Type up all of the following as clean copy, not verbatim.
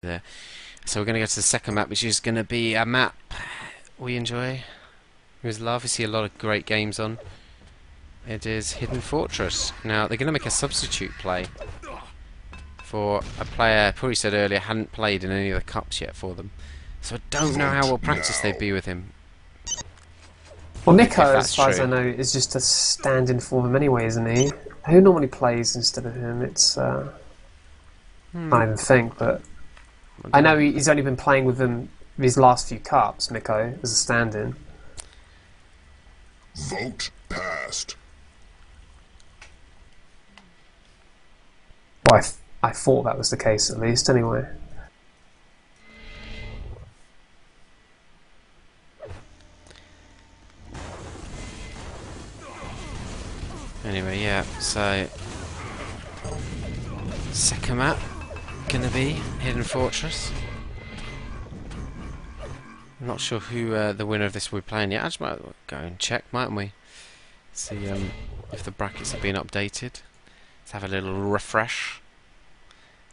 there. So we're going to go to the second map, which is going to be a map we enjoy. With love, we see a lot of great games on. It is Hidden Fortress. Now they're going to make a substitute play for a player, probably said earlier, hadn't played in any of the cups yet for them. So I don't know how well practiced they'd be with him. Well, Nico, as far as I know, is just a stand-in for him anyway, isn't he? Who normally plays instead of him? It's I can't even think, but I know he's only been playing with them these last few cups, Nico, as a stand-in. Vote passed. Well, I thought that was the case at least, anyway. Anyway, yeah, so second map gonna be Hidden Fortress. I'm not sure who the winner of this will be playing yet. I just might go and check, mightn't we? See if the brackets have been updated. Let's have a little refresh.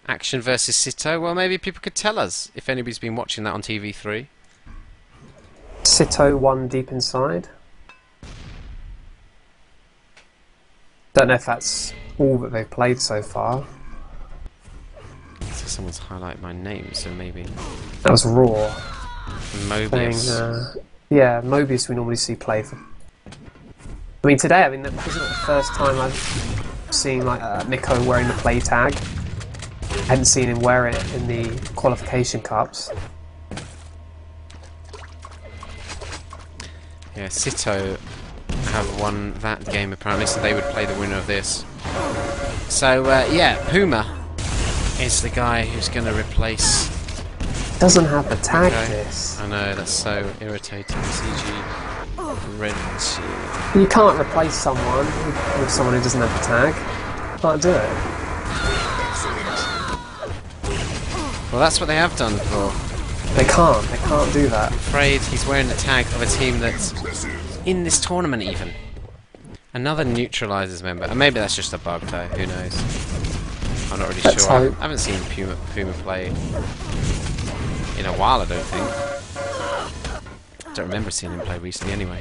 Action versus Sito. Well, maybe people could tell us if anybody's been watching that on TV3. Sito won deep inside. Don't know if that's all that they've played so far. So someone's highlighted my name, so maybe That was Raw. Mobius. Yeah, Mobius we normally see play for. I mean, today, this is not the first time I've seen like Nico wearing the play tag. I hadn't seen him wear it in the qualification cups. Yeah, Sito have won that game apparently, so they would play the winner of this. So yeah, Puma is the guy who's going to replace. Doesn't have the tag. Okay. This. I know, that's so irritating. CG red. You can't replace someone with someone who doesn't have the tag. Can't do it. Well, that's what they have done for. They can't do that. I'm afraid he's wearing the tag of a team that's in this tournament even. Another neutralizes member. And maybe that's just a bug though, who knows. I'm not really Let's sure. hope. I haven't seen Puma play in a while, I don't think. I don't remember seeing him play recently anyway.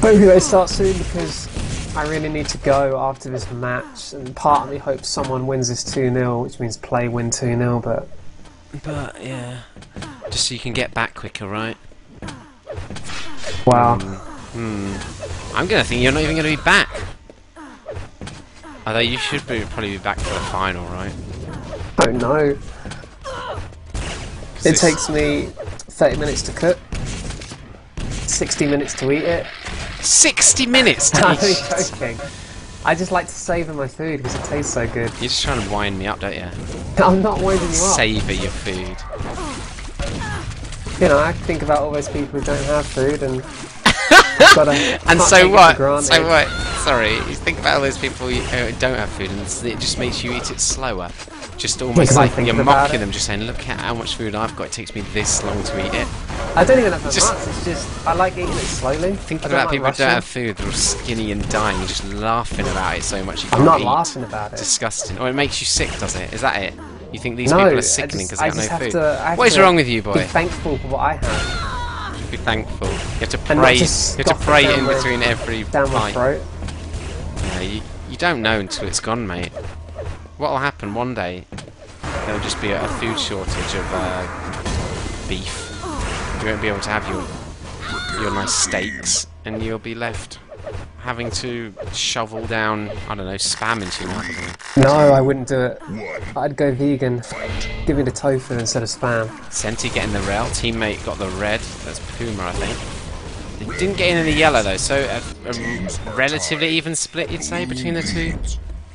Hopefully they start soon because I really need to go after this match, and part of me hopes someone wins this 2-0, which means play win 2-0, but yeah, just so you can get back quicker, right? wow. I'm gonna think you're not even gonna be back. Although you should probably be back for the final, right? I don't know. It takes me 30 minutes to cook, 60 minutes to eat it. 60 minutes to I'm eat only it. joking. I just like to savour my food because it tastes so good. You're just trying to wind me up, don't you? I'm not winding you up. Savour your food. You know, I think about all those people who don't have food and And so what? So what? Sorry, you think about all those people who don't have food, and it just makes you eat it slower. Just almost Because I'm like you're thinking about mocking it. them, just saying, look at how much food I've got, it takes me this long to eat it. I don't even have that Just- much, it's just, I like eating it slowly. Thinking I don't about like people who don't rushing. have food, they're all skinny and dying, you're just laughing about it so much you can't I'm not eat. laughing about it. Disgusting. Or it makes you sick, does it? Is that it? You think these No, people I are sickening because just- I they just got no have food? to- I have What is to wrong with you, Be boy? thankful for what I have. Be thankful. You have to And not pray. just You have to stuff it pray down in my- between every Down my bite. throat. Yeah, you don't know until it's gone, mate. What'll happen one day? There'll just be a food shortage of beef. You won't be able to have your nice steaks, and you'll be left having to shovel down, I don't know, spam into your mouth. or something. No, I wouldn't do it. I'd go vegan. Give me the tofu instead of spam. Senti getting the rail. Teammate got the red. That's Puma, I think. They didn't get in any yellow though, so a relatively even split, you'd say, between the two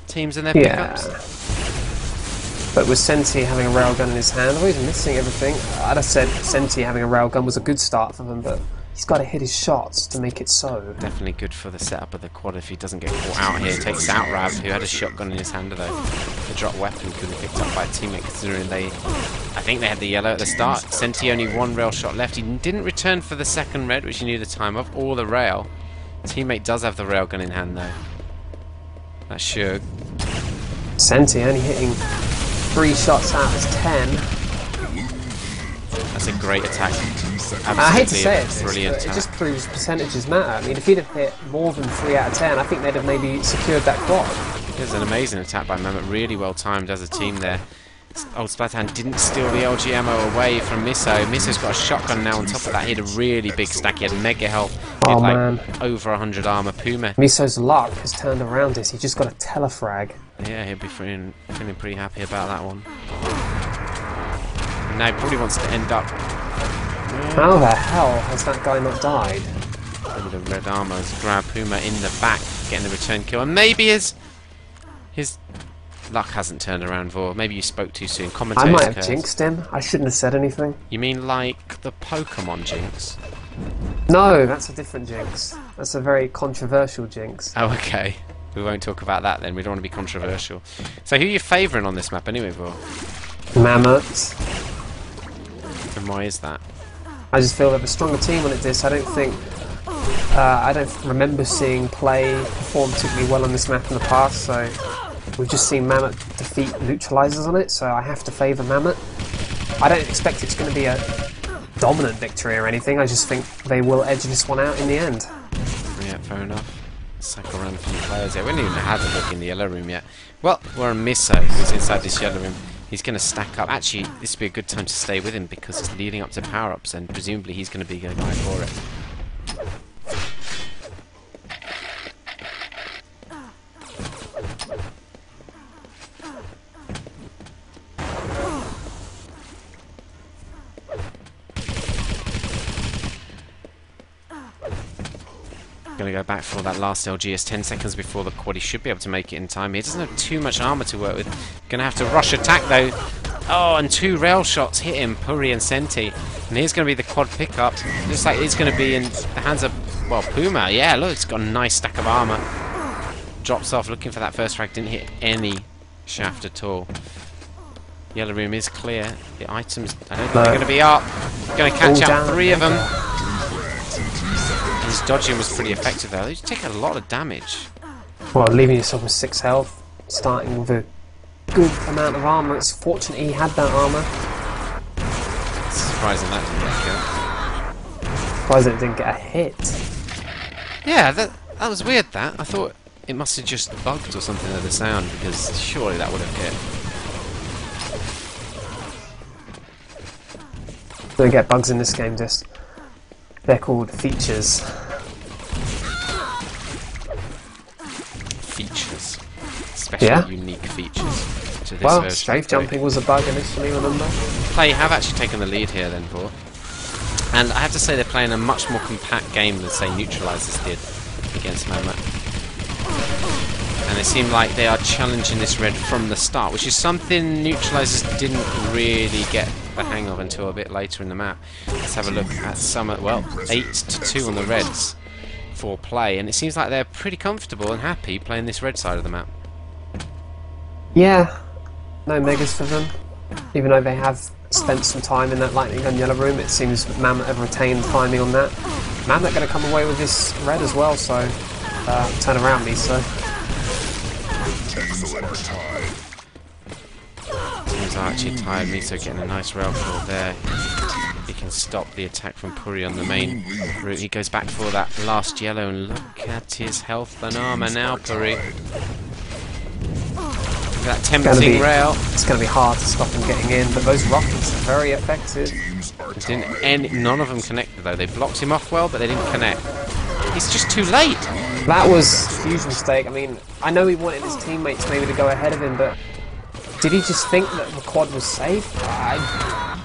teams and their Yeah. pickups. But with Senti having a railgun in his hand, oh, he's missing everything. I'd have said Senti having a railgun was a good start for them, but He's got to hit his shots to make it so. Definitely good for the setup of the quad if he doesn't get caught out here. Takes out Rav, who had a shotgun in his hand though. The drop weapon couldn't be picked up by a teammate considering I think they had the yellow at the start. Senti only one rail shot left. He didn't return for the second red, which he knew the time of, or the rail. Teammate does have the railgun in hand though. That's Shug. Senti only hitting 3 shots out of 10. That's a great attack. I hate to say it, brilliant but attack. it just proves percentages matter. I mean, if he'd have hit more than 3 out of 10, I think they'd have maybe secured that quad. It was an amazing attack by Mamut, really well timed as a team there. Old Splatterhand didn't steal the LG ammo away from Miso. Miso's got a shotgun now on top of that. He had a really big stack. He had mega health. He had like over 100 armor. Puma. Miso's luck has turned around this. He just got a telefrag. Yeah, he'll be feeling pretty happy about that one. And now he probably wants to end up... How the hell has that guy not died? With the red armor has grabbed Puma in the back, getting the return kill. And maybe his luck hasn't turned around, Vor. Maybe you spoke too soon. I might have jinxed him. I shouldn't have said anything. You mean like the Pokemon jinx? No, that's a different jinx. That's a very controversial jinx. Oh, okay. We won't talk about that then. We don't want to be controversial. So who are you favouring on this map anyway, Vor? Mammoth. And why is that? I just feel they have a stronger team on it. I don't remember seeing play perform particularly well on this map in the past, so we've just seen Mammoth defeat neutralizers on it, so I have to favour Mammoth. I don't expect it's going to be a dominant victory or anything, I just think they will edge this one out in the end. Yeah, fair enough. Cycle around a few players here. We haven't even had a look in the yellow room yet. Well, we're on Miso, who's inside this yellow room. He's going to stack up. Actually, this would be a good time to stay with him because it's leading up to power-ups and presumably he's going to be the guy for it. Going to go back for that last LGS 10 seconds before the quad. He should be able to make it in time. He doesn't have too much armor to work with. Going to have to rush attack though. Oh, and 2 rail shots hit him, Puri and Senti. And here's going to be the quad pickup. Looks like it's going to be in the hands of, well, Puma. Yeah, look, it's got a nice stack of armor. Drops off looking for that first frag. Didn't hit any shaft at all. Yellow room is clear. The items, I don't think they're going to be up. Going to catch out 3 of them. His dodging was pretty effective though. They take a lot of damage. Well, leaving yourself with 6 health, starting with a good amount of armor. It's fortunate he had that armor. It's surprising that didn't get a kill. Surprised it didn't get a hit. Yeah, that was weird. That I thought it must have just bugged or something of the sound because surely that would have hit. Don't get bugs in this game, just. They're called features. Features. Special, unique features to this well, version. strafe jumping was a bug initially, remember? They have actually taken the lead here then, Vor. And I have to say they're playing a much more compact game than, say, Neutralizers did against Mamut. And it seemed like they are challenging this red from the start, which is something Neutralizers didn't really get the hang of until a bit later in the map. Let's have a look at some, well, 8-2 on the reds for play, and it seems like they're pretty comfortable and happy playing this red side of the map. Yeah, no megas for them. Even though they have spent some time in that lightning gun yellow room, it seems Mamut have retained timing on that. Mamut going to come away with this red as well, so turn around me, so. Teams are actually tired. Miso getting a nice rail kill there. He can stop the attack from Puri on the main route. He goes back for that last yellow, and look at his health and armor now, Puri. Look at that tempting rail. It's going to be hard to stop him getting in, but those rockets are very effective. None of them connected though. They blocked him off well, but they didn't connect. He's just too late. That was a huge mistake. I mean, I know he wanted his teammates maybe to go ahead of him, but did he just think that the quad was safe? That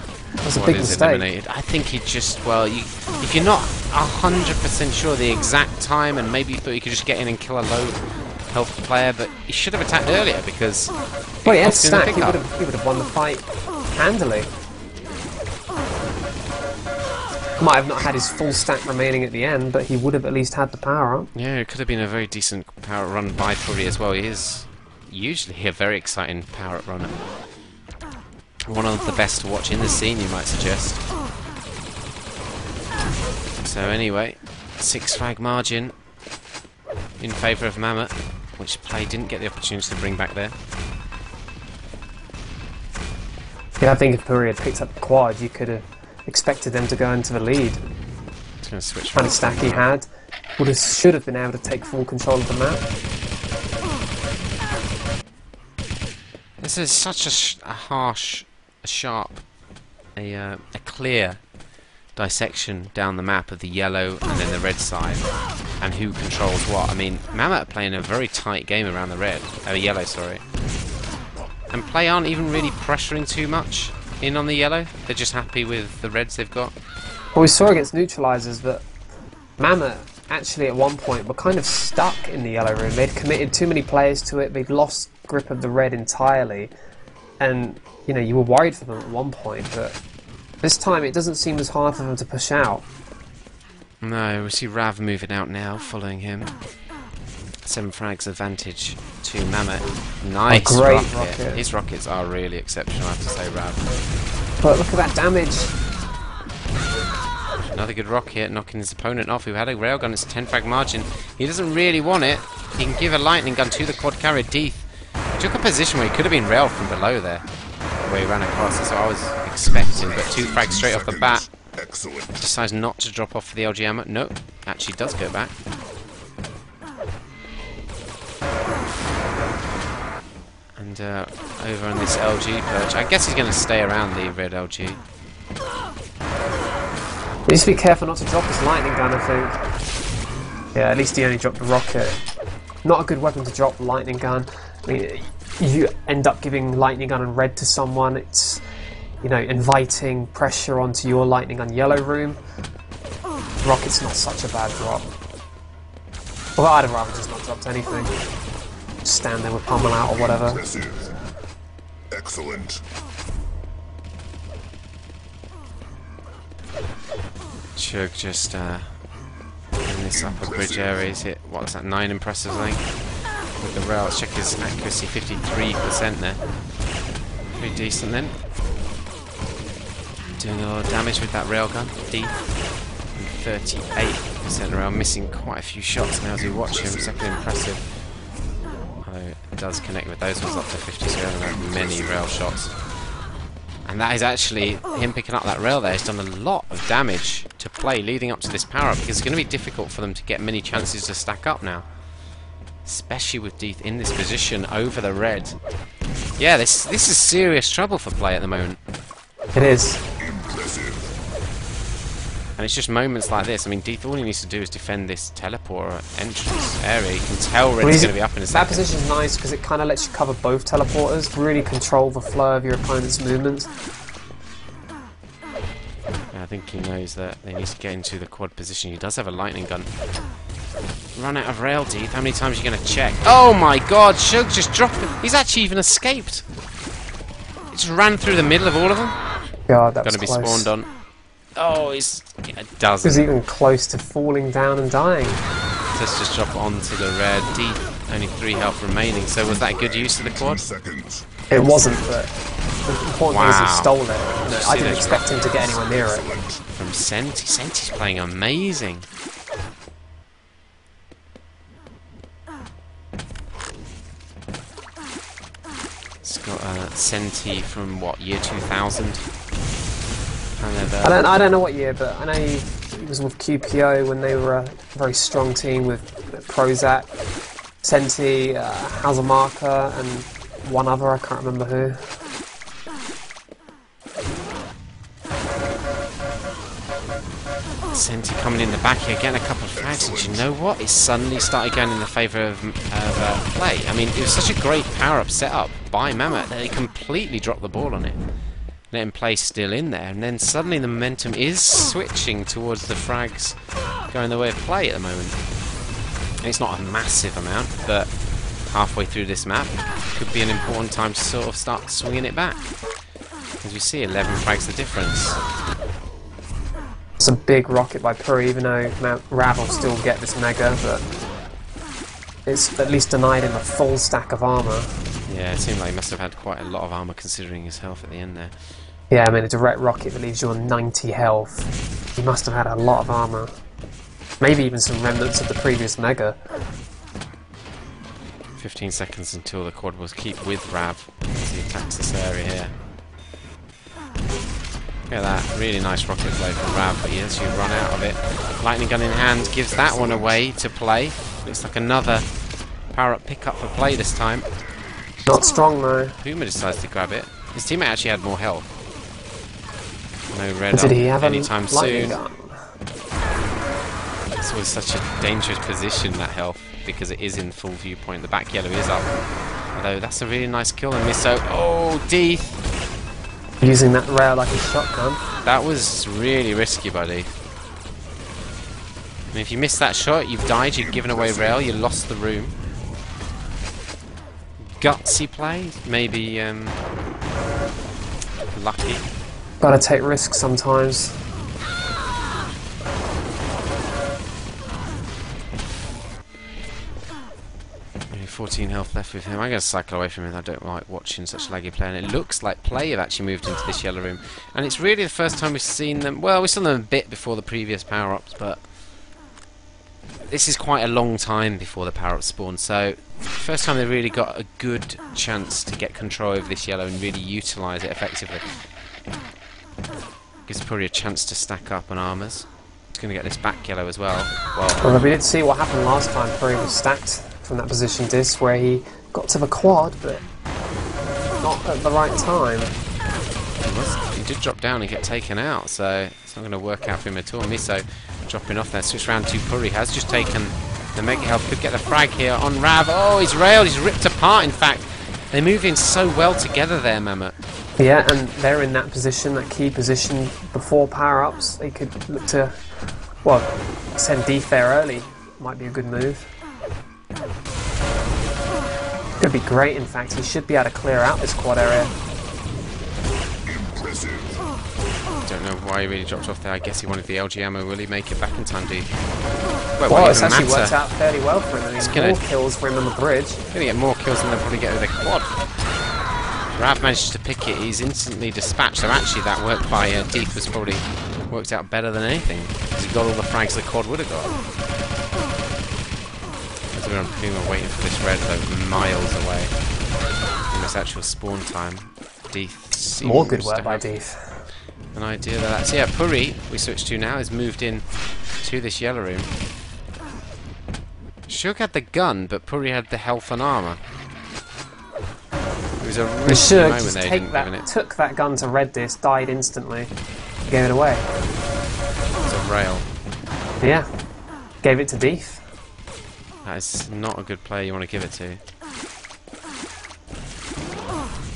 was a big mistake. Eliminated. I think he just, well, if you're not 100% sure the exact time, and maybe you thought you could just get in and kill a low health player, but he should have attacked earlier because. Well, he had stack. He would have won the fight handily. Might have not had his full stack remaining at the end, but he would have at least had the power up. Yeah, it could have been a very decent power run by Puri as well. He is usually a very exciting power up runner. One of the best to watch in the scene, you might suggest. So anyway, 6 frag margin in favour of Mamut, which play didn't get the opportunity to bring back there. Yeah, I think if Puri had picked up the quad, you could have expected them to go into the lead. It's going to switch. Kind of stack he had, should have been able to take full control of the map. This is such a harsh, a sharp, a clear dissection down the map of the yellow and then the red side, and who controls what. I mean, Mamut are playing a very tight game around the yellow, sorry. And play aren't even really pressuring too much in on the yellow. They're just happy with the reds they've got. Well, we saw against neutralizers that Mamut actually at one point were kind of stuck in the yellow room. They'd committed too many players to it. They'd lost grip of the red entirely, and you know, you were worried for them at one point, but this time it doesn't seem as hard for them to push out. No, we see Rav moving out now, following him. 7 frags advantage to Mamut. Nice great rocket. His rockets are really exceptional, I have to say, Rav. But look at that damage. Another good rocket, knocking his opponent off, who had a railgun. It's a 10 frag margin. He doesn't really want it. He can give a lightning gun to the quad carrier. Deeth took a position where he could have been railed from below there, where he ran across. That's what I was expecting, but 2 frags straight off the bat. Decides not to drop off for the LG ammo. No, actually does go back. And over on this LG perch, I guess he's going to stay around the red LG. He needs to be careful not to drop his lightning gun, I think. Yeah, at least he only dropped the rocket. Not a good weapon to drop, the lightning gun. I mean, you end up giving lightning gun and red to someone, it's, you know, inviting pressure onto your lightning gun yellow room. Rocket's not such a bad drop. Well, I'd have rather just not dropped anything. Just stand there with pummel out or whatever. Excellent. Chug just in this upper bridge area. He's hit, what was that, 9 impressives, I think, with the rail. Let's check his accuracy, 53% there. Pretty decent then. Doing a lot of damage with that railgun. Deep. 38% rail, missing quite a few shots now as we watch him. Second impressive. Although it does connect with those ones up to 50, so we haven't had many rail shots. And that is actually him picking up that rail there. He's done a lot of damage to play leading up to this power up, because it's going to be difficult for them to get many chances to stack up now. Especially with Deeth in this position over the red. Yeah, this is serious trouble for play at the moment. It is. And it's just moments like this. I mean, Deeth, all he needs to do is defend this teleporter entrance area. You can tell Red's going to be up in a second. That position's nice because it kind of lets you cover both teleporters, really control the flow of your opponent's movements. Yeah, I think he knows that they need to get into the quad position. He does have a lightning gun. Run out of rail, Deeth. How many times are you going to check? Oh my god, Shug just dropped him. He's actually even escaped. He just ran through the middle of all of them. God, that was close. Gonna be spawned on. Oh, it doesn't. He's even close to falling down and dying. Let's just drop onto the red. Deep, only 3 health remaining. So was that good use of the quad? It wasn't, but the important thing is he stole it. No, I didn't expect him to get anywhere near it. From Senti. Senti's playing amazing. It's got Senti from what, year 2000? I don't know what year, but I know he was with QPO when they were a very strong team with Prozac, Senti, Hazelmarker, and one other, I can't remember who. Senti coming in the back here, getting a couple of frags, and you know what? It's suddenly started going in the favour of play. I mean, it was such a great power-up setup by Mamut that they completely dropped the ball on it. Let him play still in there, and then suddenly the momentum is switching towards the frags going the way of play at the moment. And it's not a massive amount, but halfway through this map could be an important time to sort of start swinging it back. As we see, 11 frags the difference. It's a big rocket by Puri, even though Rav will still get this mega, but it's at least denied him a full stack of armour. Yeah, it seemed like he must have had quite a lot of armour considering his health at the end there. Yeah, I mean, a direct rocket that leaves you on 90 health. He must have had a lot of armour. Maybe even some remnants of the previous mega. 15 seconds until the quad will keep with Rav as he attacks this area here. Look at that, really nice rocket flow from Rav, but he has to run out of it. Lightning gun in hand gives that one away to play. Looks like another power-up pickup for play this time. Not strong though. Puma decides to grab it. His teammate actually had more health. No red Did he have anytime soon. Gun? This was such a dangerous position, that health, because it is in full viewpoint. The back yellow is up. Although that's a really nice kill and miss. So, oh, Deeth! Using that rail like a shotgun. That was really risky, buddy. I mean, if you missed that shot, you've died, you've given away rail, you lost the room. Gutsy play, maybe lucky. Gotta take risks sometimes. Only 14 health left with him. I'm going to cycle away from him. I don't like watching such laggy play. And it looks like play have actually moved into this yellow room. And it's really the first time we've seen them. Well, we saw them a bit before the previous power-ups, but this is quite a long time before the power-ups spawn. So, first time they really got a good chance to get control over this yellow and really utilise it effectively. Gives Puri a chance to stack up on armours. He's going to get this back yellow as well. Well, we did see what happened last time. Puri was stacked from that position disc where he got to the quad, but not at the right time. He did drop down and get taken out, so it's not going to work out for him at all. Miso dropping off there. Switch round to Puri. Has just taken the mega health. Could get the frag here on Rav. Oh, he's railed. He's ripped apart, in fact. They move in so well together there, Mamut. Yeah, and they're in that position, that key position before power-ups. They could look to, well, send Deeth there early. Might be a good move. Could be great, in fact. He should be able to clear out this quad area. Don't know why he really dropped off there. I guess he wanted the LG ammo. Will he make it back in time, Deeth? Well, it's actually worked out fairly well for him. I mean, more kills for him on the bridge. He's going to get more kills than they'll probably get with a quad. Rav manages to pick it. He's instantly dispatched. So actually that work by Deeth was probably worked out better than anything, because he got all the frags the quad would have got. As we're on Puma waiting for this red though, miles away from its actual spawn time. Deeth seems more good work by Deeth. An idea that that's, yeah, Puri, we switch to now, is moved in to this yellow room. Shug had the gun, but Puri had the health and armour. It was a risky moment there, didn't give it. Took that gun to red disc, died instantly, gave it away. It's a rail. Yeah, gave it to Deeth. That is not a good player you want to give it to.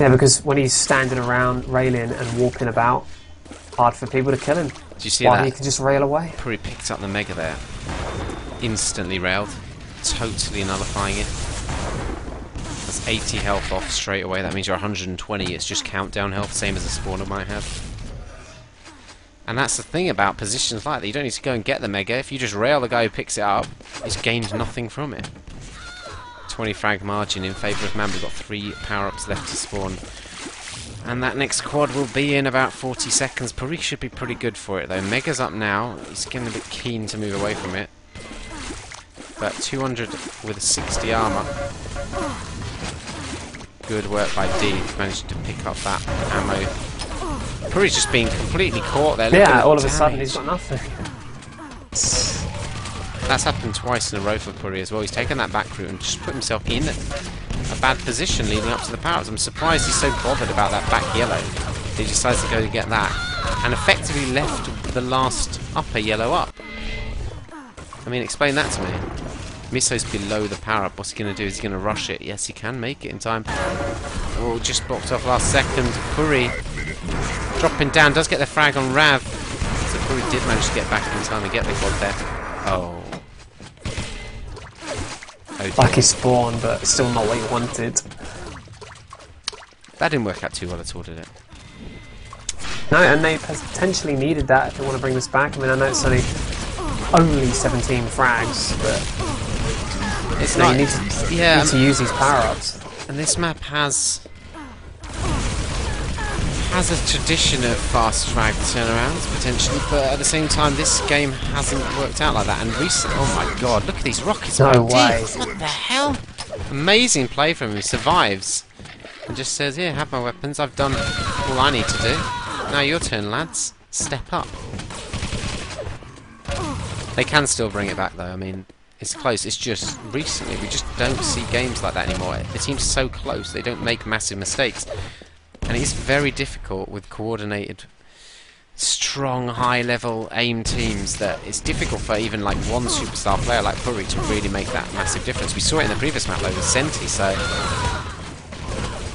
Yeah, because when he's standing around, railing and walking about, hard for people to kill him. Did you see that? He can just rail away. Puri picked up the mega there. Instantly railed. Totally nullifying it. That's 80 health off straight away. That means you're 120. It's just countdown health, same as a spawner might have. And that's the thing about positions like that. You don't need to go and get the mega. If you just rail the guy who picks it up, he's gained nothing from it. 20 frag margin in favour of Man. We've got 3 power-ups left to spawn. And that next quad will be in about 40 seconds. Puri should be pretty good for it though. Mega's up now. He's getting a bit keen to move away from it. But 200 with a 60 armour. Good work by Deeth. Managed to pick up that ammo. Puri's just being completely caught there. Yeah, all of a sudden he's got nothing. That's happened twice in a row for Puri as well. He's taken that back route and just put himself in a bad position leading up to the powers. I'm surprised he's so bothered about that back yellow. He decides to go to get that and effectively left the last upper yellow up. I mean, explain that to me. Miso's below the power up. What's he going to do? Is he going to rush it? Yes, he can make it in time. Oh, just blocked off last second. Puri dropping down, does get the frag on Rav. So Puri did manage to get back in time and get the quad there. Oh. Lucky spawn, but still not what you wanted. That didn't work out too well at all, did it? No, and they potentially needed that if they want to bring this back. I mean, I know it's only 17 frags, but it's not. You need to use these power-ups. And this map has a tradition of fast frag turnarounds, potentially, but at the same time, this game hasn't worked out like that. And recently, oh my god, look at these rockets! No way! What the hell? Amazing play from him. He survives and just says, "Here, have my weapons. I've done all I need to do. Now your turn, lads. Step up." They can still bring it back, though. I mean, it's close. It's just recently we just don't see games like that anymore. The team's so close; they don't make massive mistakes. And it's very difficult with coordinated, strong, high-level aim teams that it's difficult for even like one superstar player like Puri to really make that massive difference. We saw it in the previous map though with Senti, so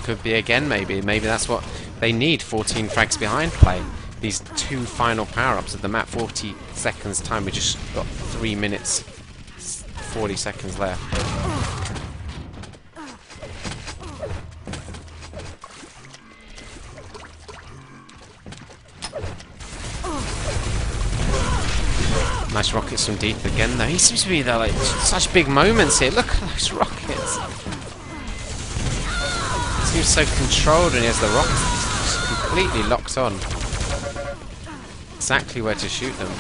could be again maybe. Maybe that's what they need, 14 frags behind play. These two final power-ups of the map, 40 seconds time. We just got 3 minutes, 40 seconds left. Nice rockets from Deeth again, though. He seems to be there, like, such big moments here. Look at those rockets. He seems so controlled when he has the rockets. He's just completely locked on. Exactly where to shoot them.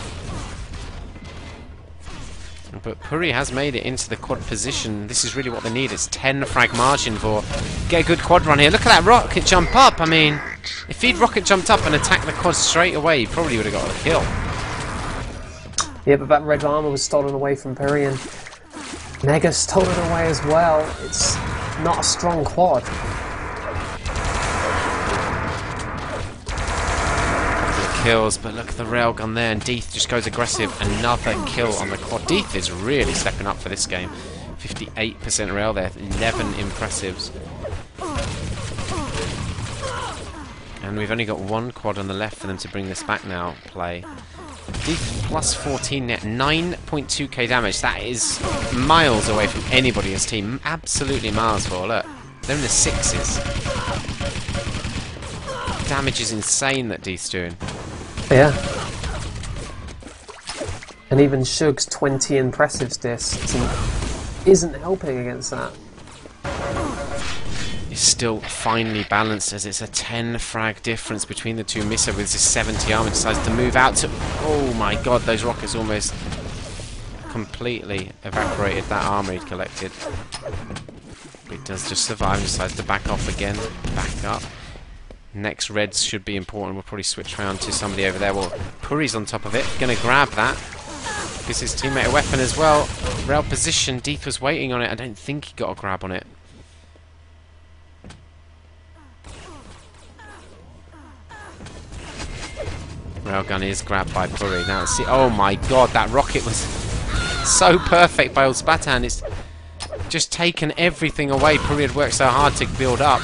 But Puri has made it into the quad position. This is really what they need. It's 10 frag margin for get a good quad run here. Look at that rocket jump up. I mean, if he'd rocket jumped up and attacked the quad straight away, he probably would have got a kill. Yeah, but that red armor was stolen away from Puri, and Mega stole it away as well. It's not a strong quad. Kills, but look at the railgun there, and Deeth just goes aggressive. Another kill on the quad. Deeth is really stepping up for this game. 58% rail there, 11 impressives. And we've only got one quad on the left for them to bring this back now. Play. Deeth plus 14 net, 9.2k damage. That is miles away from anybody in his team. Absolutely miles for. Look, they're in the 6s. Damage is insane that Deeth's doing. Yeah. And even Shug's 20 impressives disc isn't helping against that. It's still finely balanced as it's a 10 frag difference between the two. Missa with his 70 armor decides to move out to... Oh my god, those rockets almost completely evaporated that armor he'd collected. But he does just survive and decides to back off again. Back up. Next reds should be important. We'll probably switch around to somebody over there. Well, Puri's on top of it. Gonna grab that. Gives his teammate a weapon as well. Rail position. Deeth was waiting on it. I don't think he got a grab on it. Railgun is grabbed by Puri. Now let's see. Oh my god, that rocket was so perfect by old Spatan. It's just taken everything away Puri had worked so hard to build up.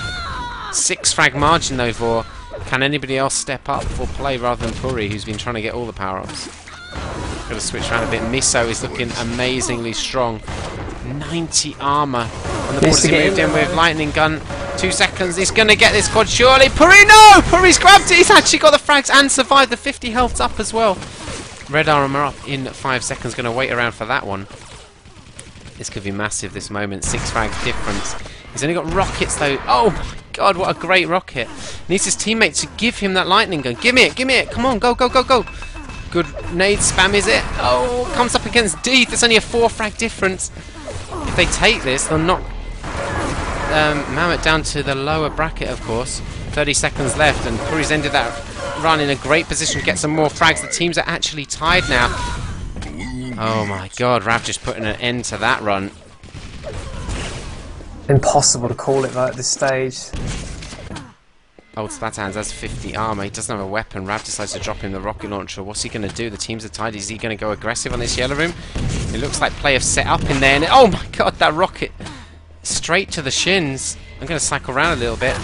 6 frag margin though for... Can anybody else step up for play rather than Puri, who's been trying to get all the power-ups? Got to switch around a bit. Miso is looking amazingly strong. 90 armor on the board as he moved in with lightning gun. 2 seconds. He's going to get this quad surely. Puri, no! Puri's grabbed it. He's actually got the frags and survived. The 50 health up as well. Red armor up in 5 seconds. Going to wait around for that one. This could be massive this moment. 6 frags difference. He's only got rockets though. Oh my god, what a great rocket. Needs his teammate to give him that lightning gun. Give me it, give me it. Come on, go, go, go, go. Good nade spam, is it? Oh, comes up against Deeth. It's only a 4 frag difference. If they take this, they'll knock Mamut down to the lower bracket, of course. 30 seconds left, and Puri's ended that run in a great position to get some more frags. The teams are actually tied now. Oh my god, Rav just putting an end to that run. Impossible to call it though at this stage. Old Spatans has 50 armor. He doesn't have a weapon. Rav decides to drop him the rocket launcher. What's he going to do? The teams are tied. Is he going to go aggressive on this yellow room? It looks like play have set up in there. And oh my god, that rocket straight to the shins. I'm going to cycle around a little bit.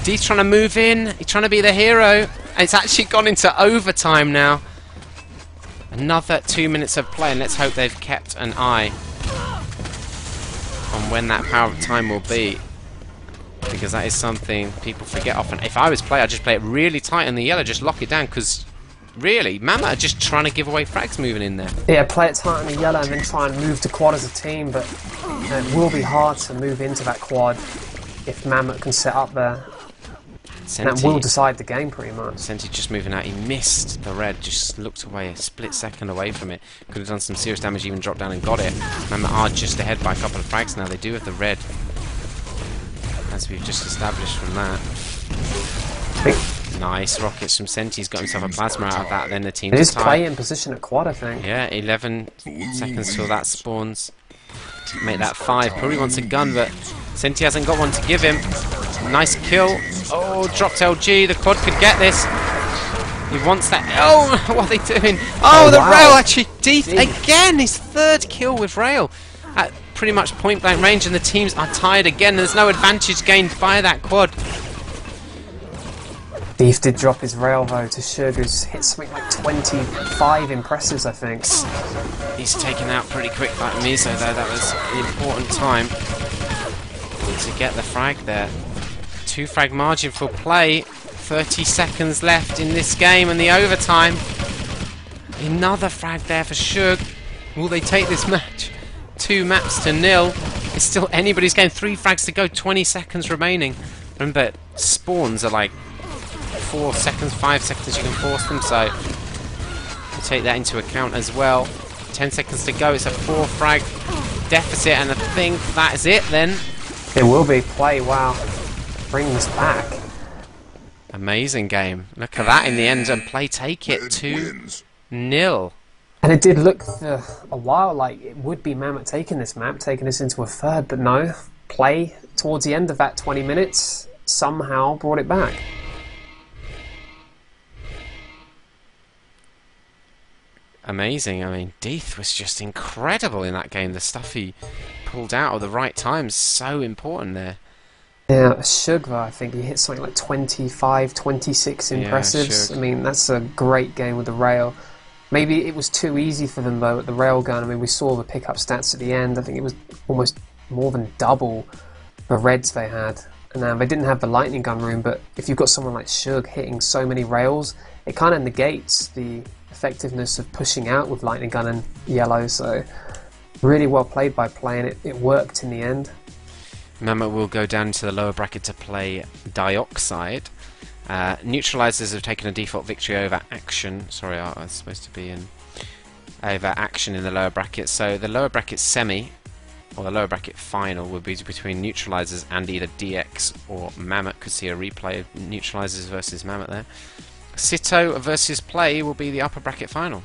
Deeth's trying to move in. He's trying to be the hero. And it's actually gone into overtime now. Another 2 minutes of play, and let's hope they've kept an eye on when that power of time will be. because that is something people forget often. If I was playing, I'd just play it really tight in the yellow, just lock it down, because really, Mammoth are just trying to give away frags moving in there. Yeah, play it tight in the yellow and then try and move to quad as a team, but it will be hard to move into that quad if Mammoth can set up there. That will decide the game pretty much. Senti just moving out. He missed the red, just looked away, a split second away from it. Could have done some serious damage, even dropped down and got it. Mammoth are just ahead by a couple of frags now. They do have the red, as we've just established from that. Nice rockets from Senti. He's got himself a plasma out of that. Then the team just play in position at quad, I think. Yeah, 11 seconds till that spawns. Make that 5. Probably wants a gun, but Senti hasn't got one to give him. Nice kill. Oh, dropped LG. The quad could get this. He wants that. Oh, what are they doing? Oh, the wow. rail actually again. His 3rd kill with rail at pretty much point blank range, and the teams are tied again. There's no advantage gained by that quad. Thief did drop his rail though to Shug, who's hit something like 25 impresses, I think. He's taken out pretty quick like Miso though. That was an important time to get the frag there. 2 frag margin for play. 30 seconds left in this game and the overtime. Another frag there for Shug. Will they take this match? 2 maps to 0. It's still anybody's game. 3 frags to go. 20 seconds remaining. Remember, spawns are like 4 seconds, 5 seconds you can force them, so you take that into account as well. 10 seconds to go. It's a 4 frag deficit, and I think that is it then. It will be play. Wow, bring this back. Amazing game. Look at that in the end, and play take it 2-0. And it did look for a while like it would be Mammoth taking this map, taking this into a 3rd, but no. Play towards the end of that 20 minutes somehow brought it back. Amazing. I mean, Deeth was just incredible in that game. The stuff he pulled out at the right times, so important there. Yeah, Sugar, I think he hit something like 25, 26 impressives. Yeah, I mean, that's a great game with the rail. Maybe it was too easy for them, though, at the railgun. I mean, we saw the pickup stats at the end. I think it was almost more than double the reds they had. And they didn't have the lightning gun room, but if you've got someone like Shug hitting so many rails, it kind of negates the effectiveness of pushing out with lightning gun and yellow. So really well played by play, and it worked in the end. Mammoth will go down into the lower bracket to play Dioxide. Neutralizers have taken a default victory over Action. Sorry, I was supposed to be in over Action in the lower bracket. So the lower bracket semi, or the lower bracket final, will be between Neutralizers and either DX or Mammoth. Could see a replay of Neutralizers versus Mammoth there. Sito versus Play will be the upper bracket final.